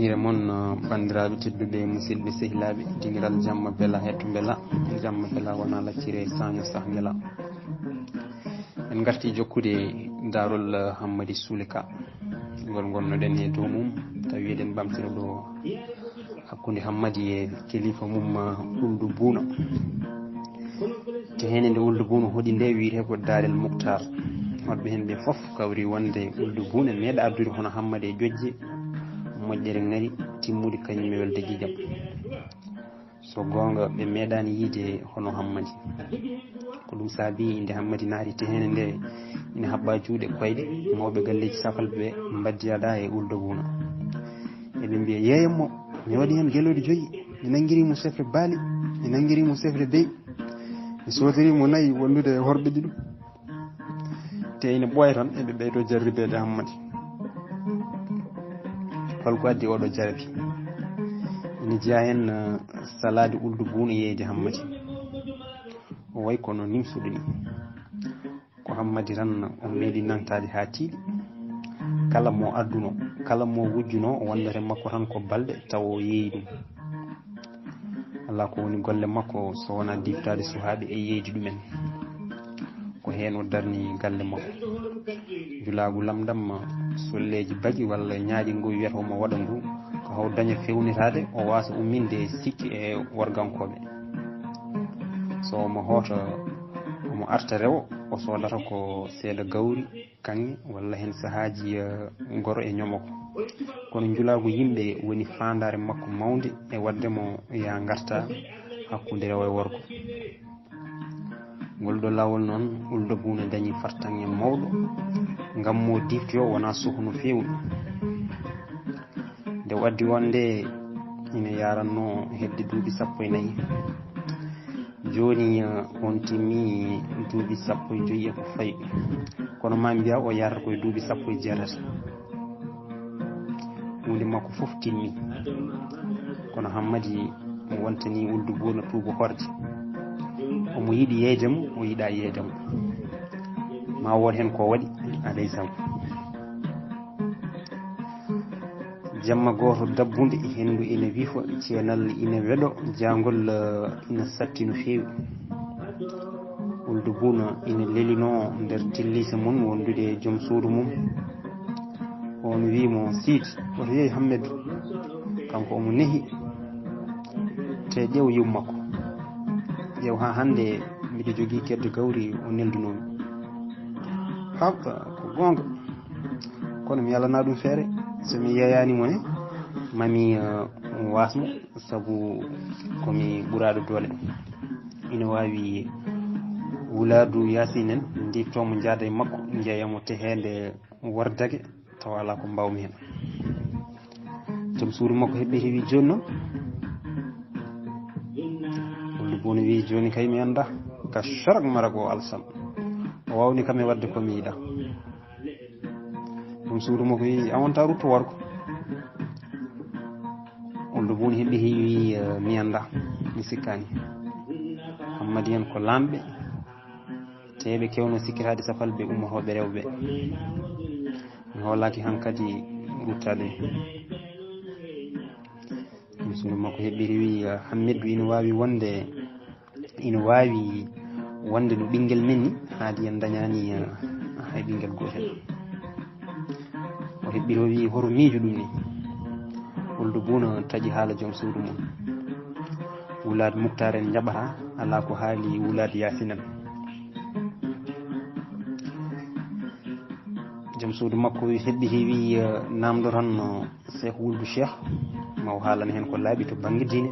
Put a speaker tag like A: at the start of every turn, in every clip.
A: hire mon bandiraɓe tedduɓe musidɓe sehilaɓe dingiral jamma bela hetto bela jamma bela wona laccire saño sah bela en garti jokkude darol Hammady Soule Ka ngol gonnoɗen e dow mum tawi eɗen ɓamtino ɗo hakkude Hammady e kilifa mum Ould Bouna te hen nde Ould Bouna hoɗi nde wiyete ko Darel Moukhtar hoɗɓe hen ɓe foof kawri wonde Ould Bouna meeɗa ardude hono Hammady e ƴoƴƴe moƴƴere ngari timmude kañum e welde jijam so gonga ɓe meeɗani yiide hono Hammady ko ɗum saabi inde Hammady naati te hen nde ina habba juuɗe koyɗe mawɓe galleji safalɓe ɓe mbaddiyaɗa e Ould Bouna eɓe mbiya yeeyammo mi waɗi hen guelode joyyi mi nanguirimo sefre baali mi nanguirimo sefre beyi mi sodirimo nayyi wondude e horɓe ɗiɗo te ina ɓooya tan eɓe ɓeydo jarribede Hammady holko addi oɗo jarabi ina jeeya hen salade Ould Bouna yeyde Hammady o way kono nimsuɗo ni ko Hammady tan o meeɗi nantade ha tiiɗi kala mo adduno kala mo wujjuno wondere makko tan ko balɗe taw o yeeyi ɗum ala ko woni golle makko so wona diftade suhaɓe e yeydi ɗumen ko hen o darni galle makko julagu lamdam solleji bagui walla ñaaƴi ngu wiyata omo waɗa ngu ko haw daña fewnitade o wasa umminde sikki e worgankoɓe so omo hoota omo arta rewo o sodata ko seeɗa gawri kanŋe walla hen sahaji goro e ñomoko kono julagu yimɓe woni fandare makko mawde e waddemo ya garta hakkude rewo e worgo ngol ɗo lawol noon Ould Bouna dañi fartange mawɗo ngam mo diftoyo wona suhno fewnu nde waddi wonde ina yaranno hedde duuɓi 14 joni on timmi duuɓi 15 ko fayi kono ma mbiya o yarata koye duuɓi 16 hunde makko foof timmi kono Hammady mo wontani Ould Bouna tuuba horde omo yiiɗi yeydemo o yiiɗa yeydemo ma won hen ko waɗi alaysam jamma goto dabbude hendu ina wiifa ceenal ina weɗo jangol ina satti no fewi Ould Bouna ina lelino nder tillisa mum wondude joom suudu mum on wimo siidi oto yeeyi Hammadou kanko omo neehi te ƴeew yiw makko ƴeew ha hande mbiɗo jogui kedde gawri o neldunomi haɓa ko gonga kono mi yalana ɗum feere somi yeeyanimo ne mami wasmo saabu komi ɓuraɗo doole ina wawi wuladu Yasine en diftomo jaada e makko jeeyamo tehede wordage taw ala ko mbawmi hen joom suudu makko heɓɓiti wi joni noon Ould Bouna wi joni kay mi anda ka charak marago alsam o wawni kam e wadde komi yiiɗa joom suudu makko wi a wonta rutto wargo Ould Bouna heɓɓiti wi mi anda mi sikkani Hammady en ko lamɓe teɓe kewno sikkitade safalɓe ummotoɓe rewɓe mi hoolaki hankkadi ruttade joom suudu makko heɓɓiti wi Hammidou ina wawi wonde no ɓinguel men ni haadi en dañani hay ɓinguel gotel o heɓɓiti o wi hoto miijo ɗum ni Ould Bouna taaƴi haala joom suudu mum Wulade Moukhtar en jaɓata ala ko haali Wulade Yasine en joom suudu makko heɓɓiti wi namdo tan Cheikh Wuld Cheikh maw haalana hen ko laaɓi to banggue diine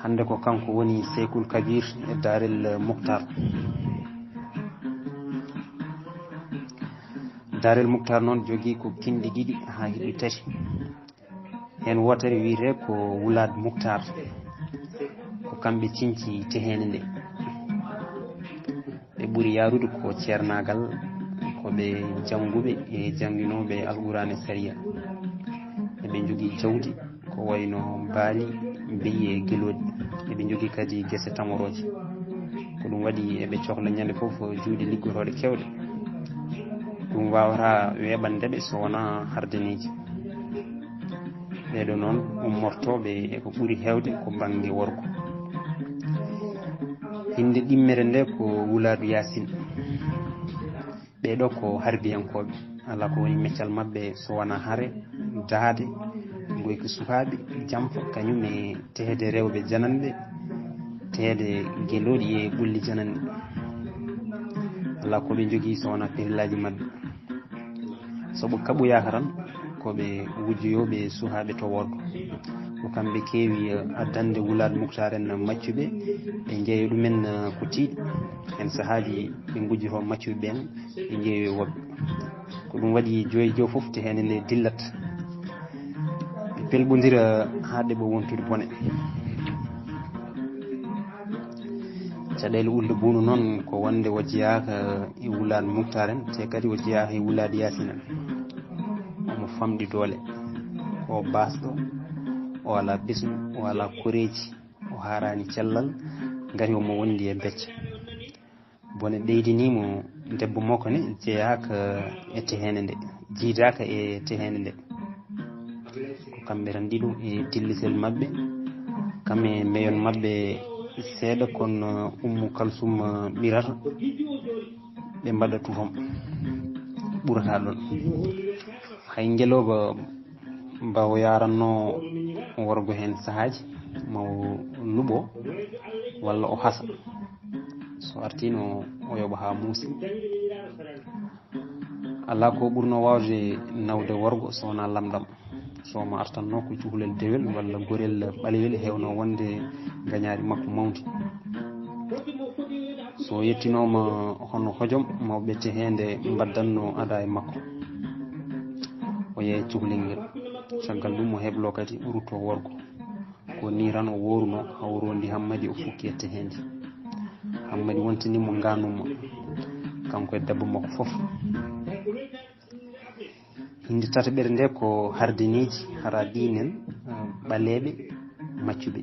A: hande ko kanko woni Seykoul Kabir e Darel Moukhtar Darel Moukhtar noon jogui ko kinɗi ɗiɗi ha hiɓi tati hen wotere wiyete ko Wulade Moukhtar ko kamɓe cinci tehede nde ɓe ɓuuri yarude ko ceernagal koɓe janguɓe e janguinoɓe alqur'ana saria eɓe jogui jawdi ko wayno baali beyi e guelodi eɓe jogui kadi guese tamoroje ko ɗum waɗi eɓe cohla ñande foof juuɗe liggotoɗe kewɗe ɗum wawata weɓandeɓe so wona hardaneji ɓeɗo noon ummortoɓe eko ɓuuri hewde ko banggue worgo. inde ɗimmere nde ko Wuladu Yasin. ɓeɗo ko harbiyankoɓe, ala ko woni meccal mabɓe so wona haare, daade, goyki sukaɓe, jamfa, kañum e tehede rewɓe jananɓe, tehede gueloɗi e ɓulli jananɓe. ala koɓe jogui so wona périllaji mabɓe. soɓo kaɓoyaka tan koɓe wujjoyoɓe sukaɓe to worgo. ko kamɓe keewi addande Wuladu Moukhtar en maccuɓe ɓe jeeyo ɗumen ko tiiɗi. hen sahaji ɓe gujjoto maccuɓe ɓen ɓe jeeyoy woɓɓe. ko ɗum waɗi joyi jo foof te hen nde dillat ɓe pelɓodira haɗe ɓo wontude bone. caɗele Ulde Bounu noon ko wonde o jeyaka e Wuladu Moukhtar en, te kadi o jeyaka e Wuladu Yasin en. omo famɗi doole, o basɗo, o ala ɓesgu, o ala koreji, o harani cellal, gari omo wondi e becce. bone ɗeydinimo debbo makko ne jeyaka e tehede nde, jiidaka e tehede nde. ko kamɓe tan ɗiɗo e dillitel mabɓe, kamɓe meyon mabɓe seeɗa kono Ummu Kalsum ɓirata ɓe mbaɗa tutom ɓurata ɗon. hay ngeloba mbawo yaranno worgo hen sahaji maw luɓo walla o hasa, so artino o yoɓa ha muusi. ala ko ɓurno wawde nawde worgo so wona lamɗam. somo artanno ko cuhlel dewel walla gorel ɓalewel hewno wonde gañari makko mawdi. so yettinoma hono hojom mawɓe tehede mbaddanno ada e makko, o yeeya cuhlel ngel. caggal ɗum o heblo kadi ɓuruto worgo. ko ni tan o woruno hawrondi Hammadi o fukki e tehede. Hammadi wontinimo ganuma kanko e debbo makko foof. inde tataɓere nde ko Hardiniji Haradinen ɓaleɓe maccuɓe.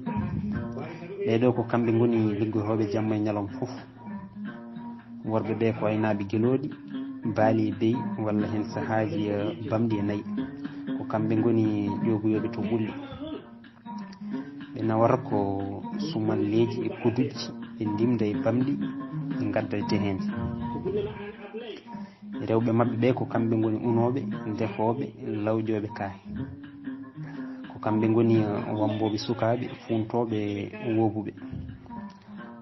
A: ɓeɗo ko kamɓe goni liggotoɓe jamma e ñalawma foof. worɓe ɓe ko aynaɓe gueloɗi, baali e beyi walla hen sahaji bamɗi e nayyi. ko kamɓe goni ƴogoyoɓe to ɓulli. ɓe nawata ko sumalleji e koduji, ɓe ndimda e bamɗi, ɓe gadda e tehede. rewɓe mabɓe ɓe ko kamɓe goni unoɓe, defoɓe, lawƴoɓe kaye. ko kamɓe goni wamboɓe sukaɓe, funtoɓe, wobuɓe.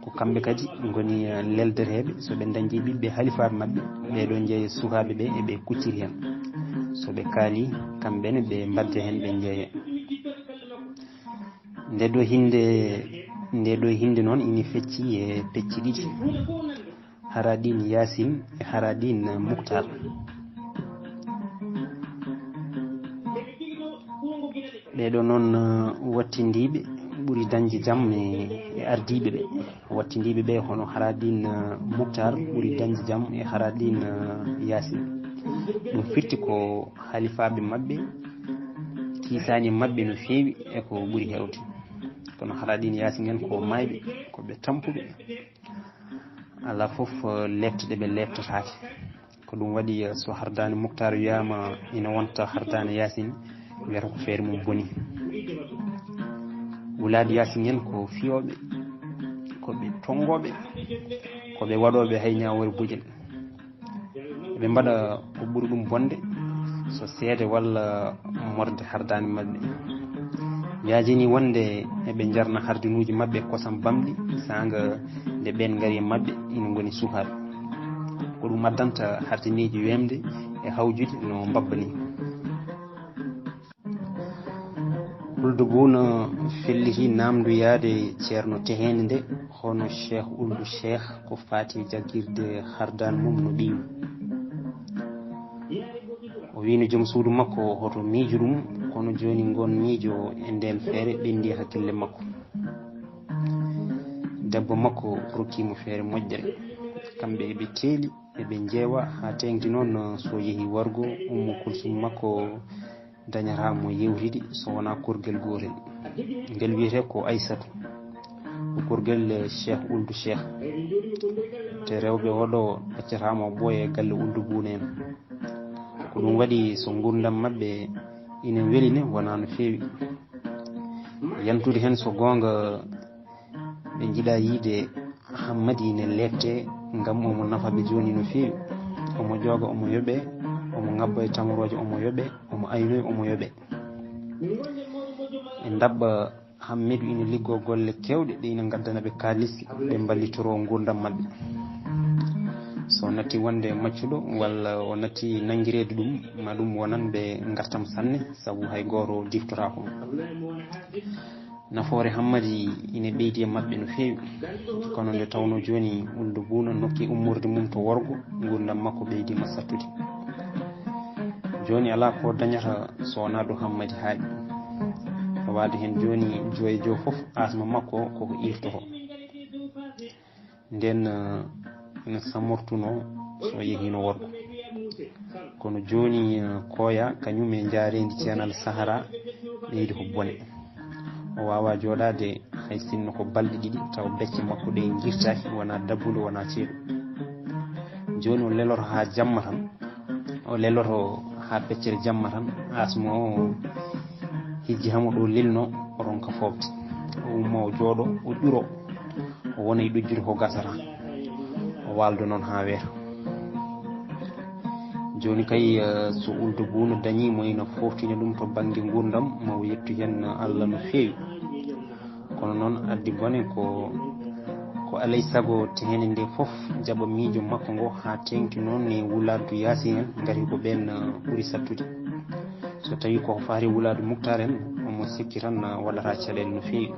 A: ko kamɓe kadi goni leldeteɓe, so ɓe dañi ɓiɓɓe halifaɓe mabɓe ɓeɗo jeeya sukaɓe ɓe eɓe kucciri hen. so ɓe kaali kamɓene ɓe mbadde hen ɓe jeeya. nde ɗo hinde noon ini fecci e pecci ɗiɗi: Haradine Yasin e Haradine Moukhtar. ɓeɗo noon wattindiɓe ɓuuri dañde jaam e ardiɓe ɓe. wattindiɓe ɓe hono Haradine Moukhtar ɓuuri dañde jaam e Haradine Yasin. ɗum firti ko halifaɓe mabɓe kisani mabɓe no feewi eko ɓuuri hewde. kono Haradine Yasin en ko mayɓe, koɓe tampuɓe, ala foof lefteɗe ɓe leftatake. ko ɗum waɗi so Hardane Moukhtar wiyama ina wonta Hardane Yasin, wiyata ko feere mum boni. Wuladu Yasin en ko fiyoɓe, koɓe tongoɓe, koɓe waɗoɓe hay ñawore bujel. ɓe mbaɗa ko ɓuuri ɗum bonde so seede walla morde hardani mabɓe. yaajini wonde eɓe jarna hardinuji mabɓe kosam bamɗi sanga nde ɓen gaari e mabɓe ina goni sukaɓe. ko ɗum addanta hardiniji wemde e hawjude no mbabba ni. Ulde Bounu felliti namdoyade ceerno tehede nde hono Cheikh Ould Cheikh ko fati jagguirde hardane mum no ɓiwi. o wino joom suudu makko hoto miijo ɗum, kono joni gon miijo e nden feere ɓendi hakkille makko. debbo makko rokkimo feere moƴƴere. kamɓe eɓe keeli eɓe jeewa ha tengti noon so yeehi wargo Ummu Kulsum makko dañatamo yewtide so wona korguel gotel ngel wiyete ko Aissatou, ko korguel Cheikh Ould Cheikh. te rewɓe oɗo ɗaccatamo ɓooya e galle Ulde Bounu en. ko ɗum waɗi so gurdam mabɓe ina weline wona no feewi yantude hen so gonga ɓe jiiɗa yiide Hammadi ne lette ngam omo nafaɓe joni no feewi omo jooga omo yoɓe omo ngabba e tamoroje omo yoɓe omo aynoy omo yoɓe e dabba Hammidou ina liggo golle kewɗe ɗe ina gaddana ɓe kalis ɓe ballitoro gurdam mabɓe so natti wonde maccuɗo walla o natti nanguirede ɗum ma ɗum wonan ɓe gartam sanne saabu hay goto diftorako nafoore Hammadi ina ɓeydi e mabɓe no feewi kono nde tawno joni Ould Bouna nokki ummorde mum to worgo gurdam makko ɓeydima sattude joni ala ko dañata so wona ɗo Hammadi haaɗi wade hen joni joye jo foof asma makko koko irtoto nden ina samortuno so yehino worgo kono joni koya kañum e jaarendi ceenal Sahara ɓeydi ko bone o wawa joɗade hay sinno ko balɗe ɗiɗi taw becce makko ɗe guirtaki wona dabbude wona ceeɗu joni o leloto ha jamma tan o leloto ha feccere jamma tan asma o hijji hamo ɗo lilno o ronka fofde o umma o jooɗo o ƴuro o wona e ɗojjude ko gasata o waldo noon ha weeta joni kay so Ould Bouna dañimo ina foftina ɗum to banggue gurdam mo yettu hen Allah no feewi kono noon addi bone ko alay saago tehede nde foof jaaɓa miijo makko ngo ha tengti noon e Wouladou Yasin en gati ko ɓen ɓuuri sattude so tawi koko fati Wouladou Moukhtar en omo sikki tan waɗata caɗele no feewi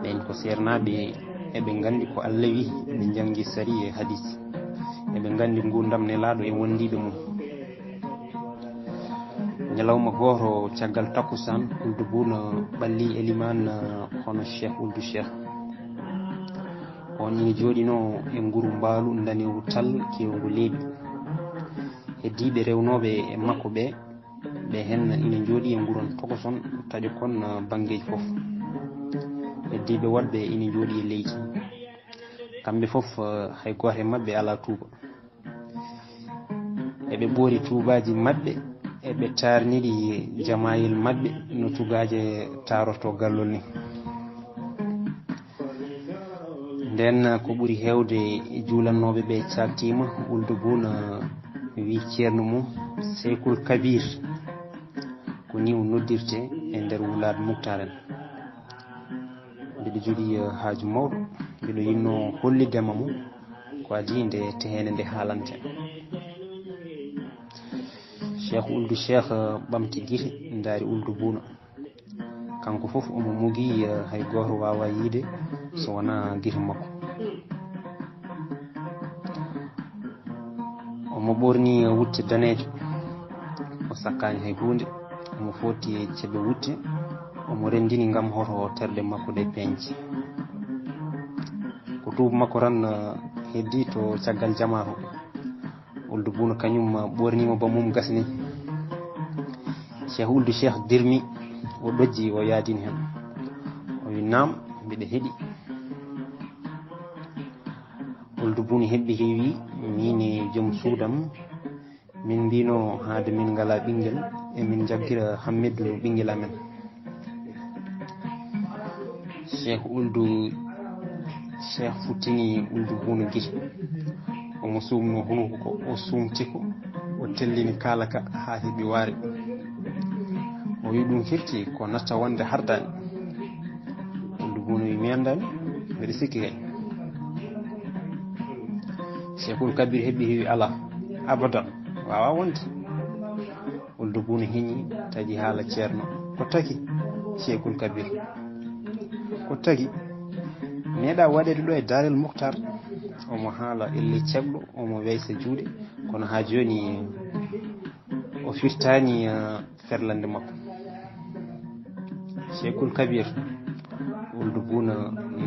A: ɓen ko sernaɓe eɓe gandi ko Allah wi ɓe jangi sari e hadis eɓe gandi gurdam nelaɗo e wondiɓe mum ñalawma goto caggal takkusan Ould Bouna ɓalli Elimane hono Cheikh Ould Cheikh on ina jooɗino e nguru mbaalu danewu tal kewgu leeɓi heddiɓe rewnoɓe e makko ɓe hen ina jooɗi e nguron tokoson taƴo kon banggueji foof heddiɓe waɗɓe ina jooɗi e leydi kamɓe foof hay goto e mabɓe ala tuuba eɓe ɓoori tuubaji mabɓe eɓe tarniɗi jamayil mabɓe no tugaje taroto gallol ni nden ko ɓuuri hewde juulannoɓe ɓe caltima Ould Bouna wi ceerno mum Seykoul Kabir ko ni o noddirte e nder Wouladou Moukhtar en mbiɗo jogui haaju mawɗo mbiɗo yinno hollidema mum ko adi nde tehede nde haalante Cheikh Ould Cheikh ɓamti guite daari Ould Bouna kanko foof omo mugi hay goto wawa yiide so wona guite makko omo ɓorni wutte danejo o sakkani hay hunde omo foti ceeɓe wutte omo rendini gam hoto terɗe makko ɗe peñci ko tuuba makko tan heddi to caggal jamato Ould Bouna kañum ɓornima ba mum gasni Cheikh Ould Cheikh dirmi o ɗojji o yaadini hen o wi nam mbiɗa heeɗi Ould Bouna heɓɓi heewi min e joom suudam min mbino haade min ngala ɓinguel emin jagguira Hammidou no ɓinguel amen Cheikh Ould Cheikh futtini Ould Bouna guite omo sumno hunuko ko o sumtiko o tellini kalaka ha heeɓi waare o wi ɗum firti ko natta wonde hardani Ould Bouna wi mi andani mbiɗa sikki kay Seykoul Kabir heɓɓi heewi ala abadan wawa wonde Ould Bouna heeñi taƴi haala ceerno ko taki Seykoul Kabir ko taki meeɗa waɗede ɗo e Darel Moukhtar omo haala elle ceɓɗo omo weysa juuɗe kono ha joni o firtani ferlande makko Seykoul Kabir Ould Bouna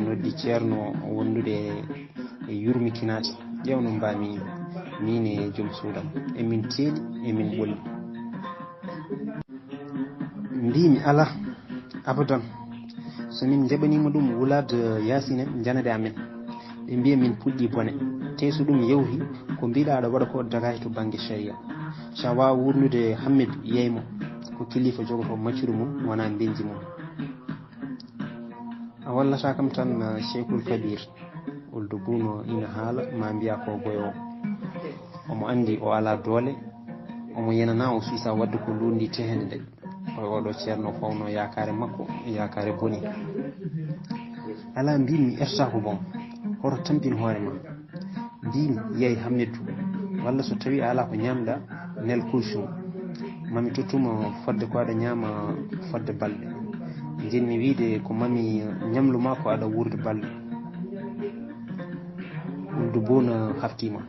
A: noddi ceerno wondude e yurmikinade ƴewno mbami min e joom suudam emin teeɗi emin ɓolli mbimi ala abadan somin jaɓanima ɗum Wouladou Yasin en janade amen ɓe mbiya min puɗɗi bone te so ɗum yewti ko mbiɗa aɗa waɗa ko dagaki to banggue sharia sa wawa wurnude Hammidou yeymo ko kilifa jogoto maccude mum wona benji mum. a wallata kam tan Cheikhul Kabir Ould Bouno ina haala ma mbiya ko goyo omo andi o ala doole omo yenana o suisa wadde ko lundi tehende nde oɗo ceerno fawno yakare makko yakare boni. ala mbimi erta ko bon hoto tampin hoore ma mbimi yeey Hamidou walla so tawi a ala ko ñamɗa nel kulsum mami tottuma fodde ko aɗa ñama fodde balɗe jinmi wiide ko mami ñamluma ko aɗa wurde balɗe. Ould Bouno haftima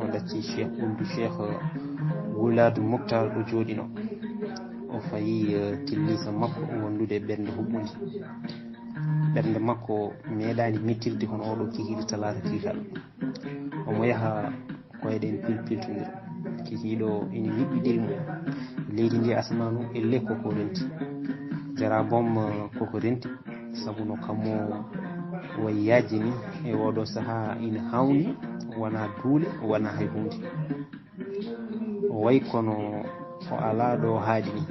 A: o dacci cheikh Wuladu Moktar ɗo jooɗino o fayi tillisa makko wondude ɓernde huɓɓude ɓernde makko meeɗani mettirde hono oɗo kikiɗe talata kiikaɗo omo yaha koyeɗen pilpiltodir kikiɗo ina yiɓɓiɗirimo leydi ndi asmanu elle koko renti jara bom koko renti saabu no kammo way yajji ni e oɗo saaha ina hawni wona duule wona hay hunde o way kono o ala ɗo haaji ni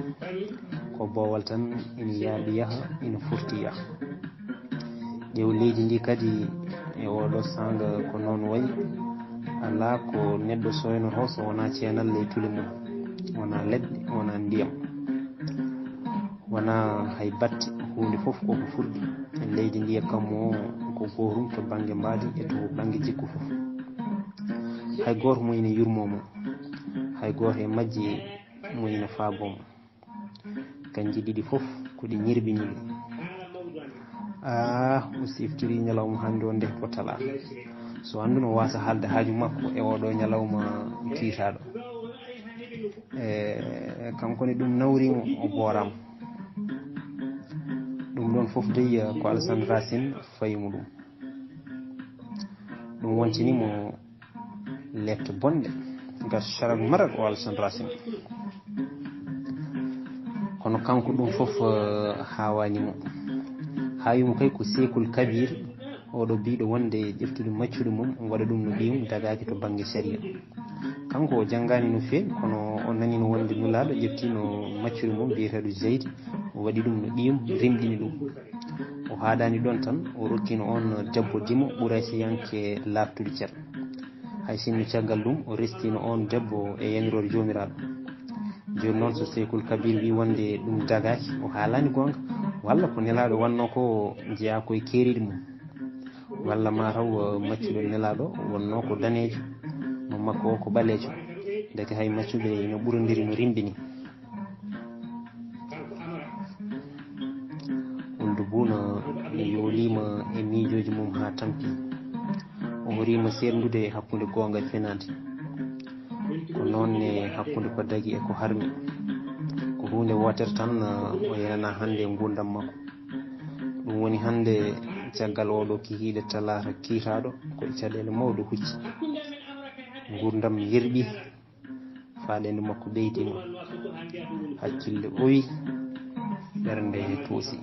A: ko bowal tan ina yaaɓi yaha ina furti yaha ƴeew leydi ndi kadi e oɗo sanga ko noon wayi ala ko neɗɗo soynoto so wona ceenal ley tule mum wona leɗɗe wona ndiyam wona hay batte hunde foof koko furɗi leydi ndi kammo ko gotum to banggue mbaadi e to banggue jikku foof hay goto mo ina yurmomo hay goto e majji mo ina faabomo kanji ɗiɗi foof koɗi ñirbiniɗe o siftiri ñalawma hande o nde ko tala so andu no wasa haalde haaju makko e oɗo ñalawma kiitaɗo kankone ɗum nawrimo o boorama ɗum ɗon foof dey ko Alassane Racine fayimo ɗum wontinimo lefte bonɗe ngar charak marak o Alassane Racine kono kanko ɗum foof hawanimo hayimo kay ko Cheikhul Kabir oɗo biɗo wonde ƴeftude maccude mum waɗa ɗum no ɓiyum dagaki to banggue sharia kanko o janggani no fewi kono o nani no wonde nulaɗo ƴeftino maccude mum biyeteɗo Zeydi o waɗi ɗum no ɓiyum rimɗini ɗum o haɗani ɗon tan o rokkino on debbo dimo ɓuraysiyanke laftude ceer hay sinno caggal ɗum o restino on debbo e yamirore jomiraɗo joni noon so Cheikhul Kabir wi wonde ɗum dagaki o haalani gonga walla ko nelaɗo wanno ko jeeya koye keeriɗe mum walla mataw maccuɗo nelaɗo wonno ko danejo no makko o ko ɓalejo deke hay maccuɓe no ɓurodiri no rimɗini. Ould Bouno yoolima e miijoji mum ha tampi o horima serdude hakkude gonga e fenade ko noonne hakkude ko dagui e ko harmi ko hunde wotere tan o yenana hande gurdam makko ɗum woni hande caggal oɗo kikiɗe talata kiitaɗo koye caɗele mawɗo hucci gurdam yerɓi faɗende makko ɓeydima hakkille ɓooyi ɓernde toosi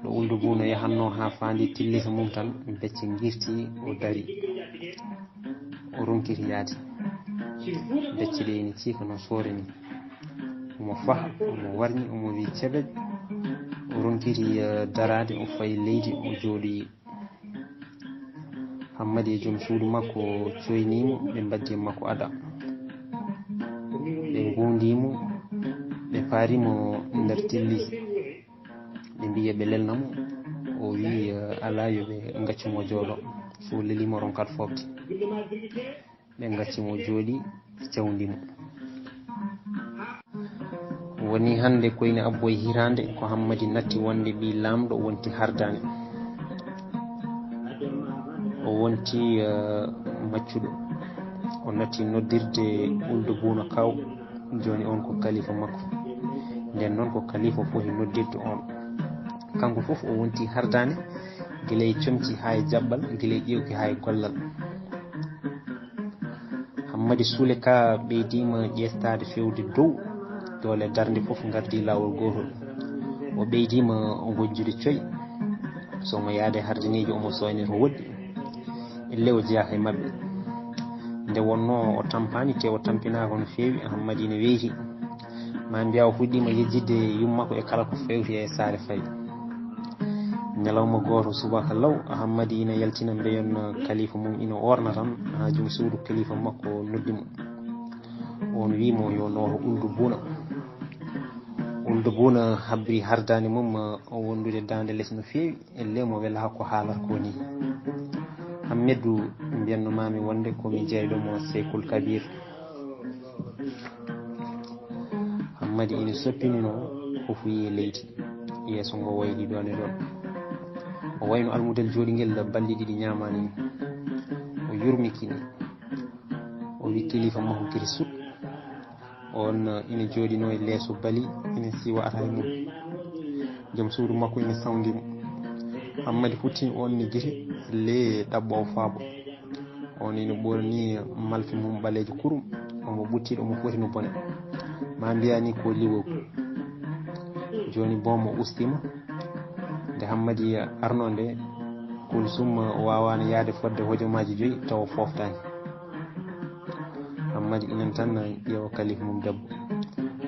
A: ɗo Ould Bouno yahanno ha fandi tillisa mum tan becce girti o dari o ronkiti yaade becce ɗe ene ciika no soore ni omo faha omo warñi omo wi ceɓeƴ o ronkiti darade o fayi leydi o jooɗi Hammadi e joom suudu makko coynimo ɓe mbaddi e makko ada ɓe gondimo ɓe paarimo nder tillise ɓe mbiya ɓe lelnamo o wi ala yoɓe gaccimo jooɗo so lelima ronkat fofte ɓe gaccimo jooɗi cawdimo woni hande koyne abboye hirande ko Hammadi natti wonde ɓi lamɗo wonti hardani o wonti maccuɗo o natti noddirde Ould Bouno kaw joni on ko kalifa makko nden noon ko kalifa foti noddirde on kanko foof o wonti hardane guila e comci ha e jaɓɓal guila e ƴewki ha e gollal Hammadi Soule ka ɓeydima ƴeestade fewde dow dole darde foof gardi lawol gotol o ɓeydima wojjude coy somo yaade hardineji omo soyne to woɗɗi elle o jeeya e mabɓe nde wonno o tampani te o tampinaka no feewi Hammadi ne weyti ma mbiya o fuɗɗima yejjidde yummako e kala ko fewti e Sare Faye. ñalawma goto subaka law Hammadi ina yaltina mbeyon kalifa mum ina orna tan ha jom suudu kalifa makko noddimo on wimo yo nooto Uldu Buna habri hardani mum o wondude dande less no feewi elle mo wela hakko haalata ko ni. Hammedou mbiyanno mami wonde komi jeyɗomo Seykul Kabir. Hammadi ina soppinino fofuyi leydi yeeso ngo wayli ɗon e ɗon o wayno almudel joɗiguel balɗe ɗiɗi ñamani o yurmikini o wi kilifa makko kiri sut on ina joɗino e leeso bali ina siwa ata e mum joom suudu makko ina sawdimo. Hammadi futtini on ni guite le ɗabɓo o faabo on ina ɓorni malfi mum ɓalejo kurum omo ɓuttiɗo omo foti no bone ma mbiyani ko liwog joni bomo ustima nde Hammadi arno nde Kulsum wawano yaade fodde hojomaji 5 taw foftani. Hammadi inen tan ƴeewa kalifa mum debbo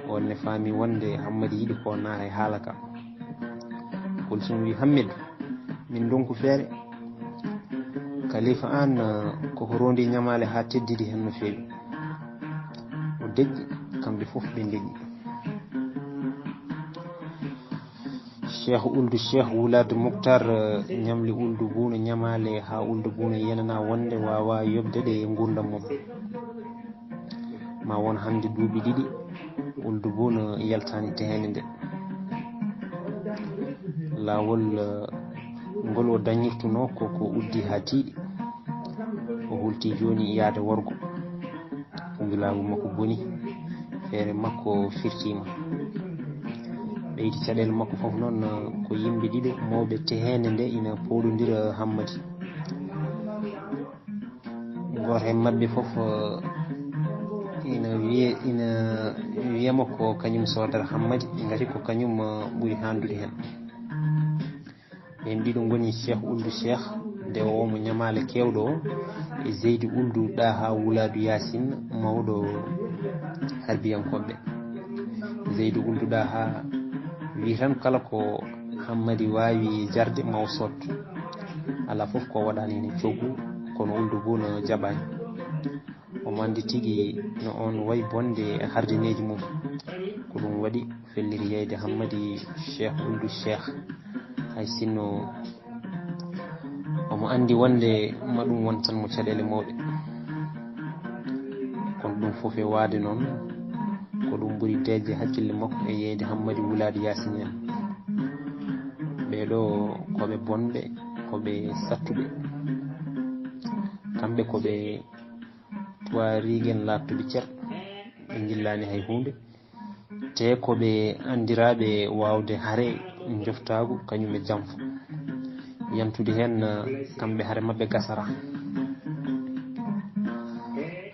A: on ne faami wonde Hammadi yiɗi ko naata e haala ka. Kulsum wi Hammidou min donku feere kalifa an koko rondi ñamale ha teddidi hen no feewi o deƴƴi kamɓe fof ɓe deƴƴi. Cheikh Ould Cheikh Wulade Moukhtar ñamli Ould Buna ñamale ha Ould Buna yenana wonde wawa yobde ɗe e gurdam mum ma won hande duuɓi 2 Ould Buna yaltani tehede nde lawol ngol o dañirtuno koko uddi ha tiiɗi o hulti joni yaade worgo umbulagu makko boni feere makko firtima ɓeyti caɗele makko foof noon ko yimɓe 2 mawɓe tehede nde ina powɗodira Hammadi. Goto e mabɓe foof ina wiyama ko kañum sodata Hammadi gati ko kañum ɓuuri handude hen. ɓen 2 goni Cheikh Ould Cheikh nde omo ñamale kewɗo o e Zeydi Ould Ɗaha Wuladu Yasine mawɗo harbiyankoɓe. Zeydi Ould Ɗaha wi tan kala ko Hammadi wawi jarde maw sot ala foof ko waɗani ne coggu kono Ould Buna jaɓani omo andi tigui no on wayi bonde hardineji mum ko ɗum waɗi felliri yeyde Hammadi Cheikh Ould Cheikh hay sinno omo andi wonde maɗum won tan mo caɗele mawɗe kono ɗum foof e waade noon ko ɗum ɓuuri dejje hakkille makko e yeyde Hammadi Wulade Yasine en ɓeɗo koɓe bonɓe koɓe sattuɓe kamɓe koɓe tuwariguen lattuɓe ceer ɓe jillani hay hunde te koɓe andiraɓe wawde haare joftagu kañum e janfa yantude hen kamɓe haare mabɓe gasara.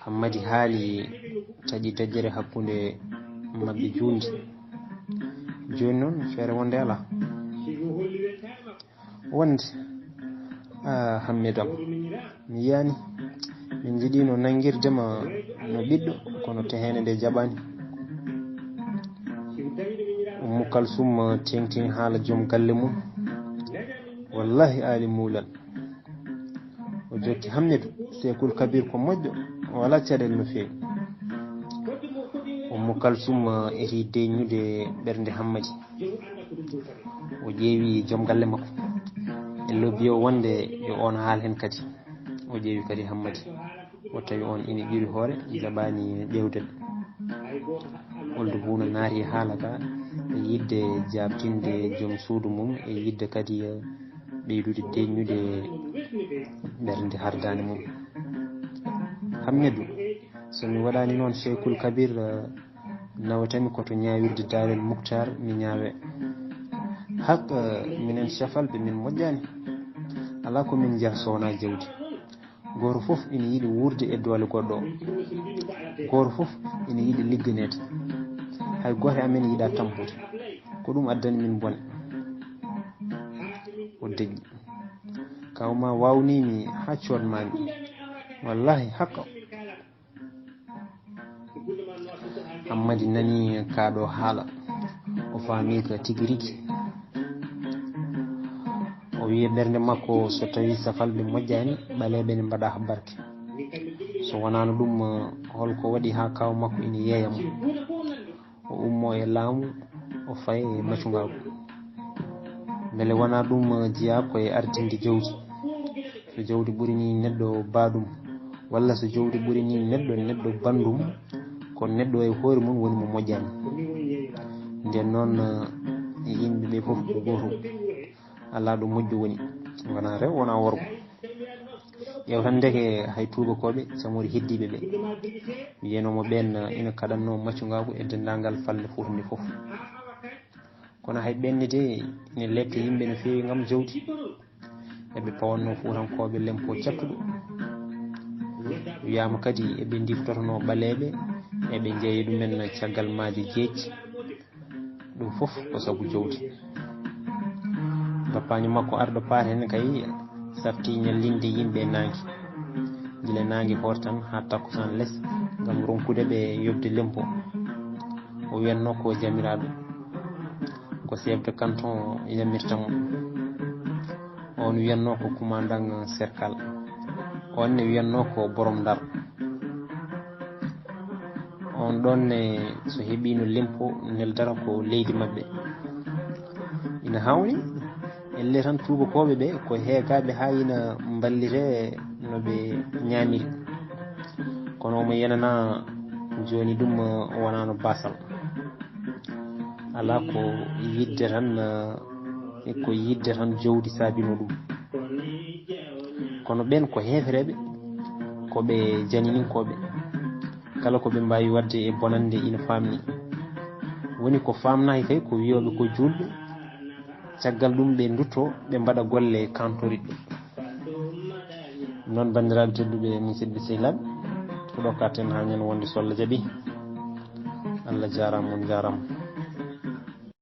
A: Hammadi haali taƴi dajjere hakkude mabɓe jundi joni noon feere wonde ala wonde Hammidou am mi yiyani min jiiɗino nanguirdema no ɓiɗɗo kono tehede nde jaɓani. Ummou Kalsoum tengtini haala joom galle mum wallahi ali muulan o jokki Hammidou Seykul Kabir ko moƴƴo wala caɗele no feewi. Ummou Kalsoum eti deññude ɓernde Hammadi o ƴeewi joom galle makko e lobby o wonde yo on haal hen kadi o ƴeewi kadi Hammadi o tawi on ina ƴuri hoore jaɓani ƴewdel. Ould Buna naati haala ka e yidde jabtinde joom suudu mum e yidde kadi ɓeydude deññude ɓernde hardani mum. Hammidou somi waɗani noon Seykul Kabir nawatami koto ñawirde Darel Moukhtar mi ñaawe haq minen cefalɓe min moƴƴani ala ko min jiya sowona jawdi goto foof ina yiiɗi wurde e doole goɗɗo o goto foof ina yiiɗi ligganede hay goto amen yiiɗa tampude ko ɗum addani min bone o deƴƴi kawma wawnimi ha codmami wallahi hakka Hammadi nani kaɗo haala o faami ko tigi rigi o wiye ɓernde makko so tawi safalɓe moƴƴani ɓaleɓe ne mbaɗa barke so wonano ɗum holko waɗi ha kaw makko ina yeeyamo o ummo e laamu o faye maccugagu beele wona ɗum jeeya koye ardinde jawdi so jawdi ɓuuri ni neɗɗo baɗum walla so jawdi ɓuuri ni neɗɗo bandum ko neɗɗo e hoore mum woni mo moƴƴani nden noon yimɓeɓe foof ko goto ala ɗo moƴƴo woni wona rew wona worgo ƴeew tan deke hay tubakoɓe samori heddiɓe ɓe wiyenomo ɓen ina kaɗanno maccugagu e dendagal falde Fouta nde foof kono hay ɓenne de ine lette yimɓe no fewi gam jawdi eɓe pawanno Foutankoɓe lempo cattuɗo wiyama kadi eɓe diftotono ɓaleɓe eɓe jeeyi ɗumen caggal maaje jeejji ɗum foof ko saabu jawdi bappaño makko arɗo paata hen kay safti ñallinde yimɓe nangue guila nangue hoore tan ha takkusan less gam ronkude ɓe yobde lempo o wiyanno ko jamiraɗo ko chef de canton yamirtamo on wiyanno ko commandant cercal on ne wiyanno ko borom Ndar on ɗon ne so heeɓino lempo neldata ko leydi mabɓe ina hawni elle tan tubakoɓe ɓe ko heegaɓe ha ina ballite noɓe ñamiri kono omo yenana joni ɗum wonano basal ala ko yidde tan jawdi saabino ɗum kono ɓen ko hefereɓe koɓe janininkoɓe kala koɓe mbawi wadde e bonande ina famni woni ko famnaki kay ko wiyoɓe ko julɓe caggal ɗum ɓe dutto ɓe mbaɗa golle kantoriɗɗe noon bandiraɓe tedduɓe musidɓe sehilaɓe ko ɗo katen ha ñande wonde so Allah jaaɓi Allah jarama on jarama